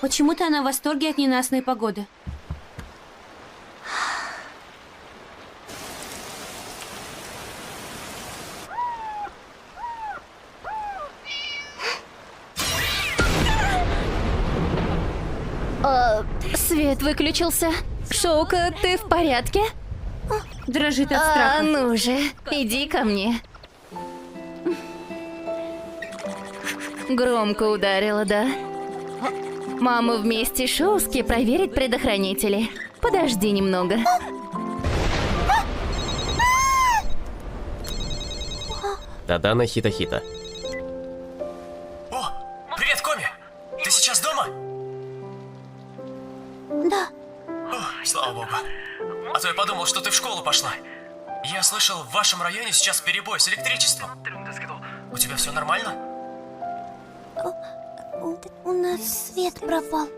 Почему-то она в восторге от ненастной погоды. Свет выключился. Шоука, ты в порядке? Дрожит от страха. Ну же, иди ко мне. Громко ударила, да? Мама вместе с Шоуски проверит предохранители. Подожди немного. Тадана Хитохита. О, привет, Коми! Ты сейчас дома? Да. О, слава богу. А то я подумал, что ты в школу пошла. Я слышал, в вашем районе сейчас перебой с электричеством. У тебя все нормально? У нас свет пропал.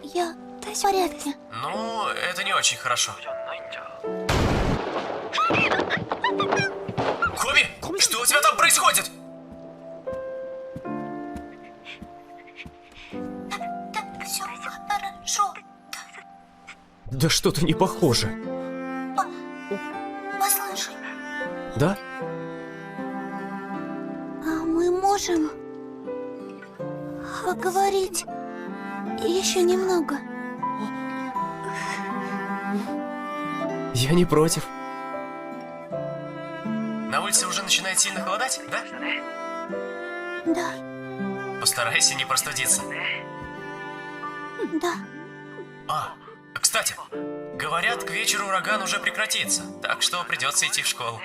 Я в порядке. Ну, это не очень хорошо. Коми, что у тебя там происходит? Все хорошо. Да что-то не похоже. Послушай, Да? а мы можем поговорить еще немного? Я не против. На улице уже начинает сильно холодать, да? Да, Постарайся не простудиться. да. А, кстати, говорят, к вечеру ураган уже прекратится, так что придется идти в школу.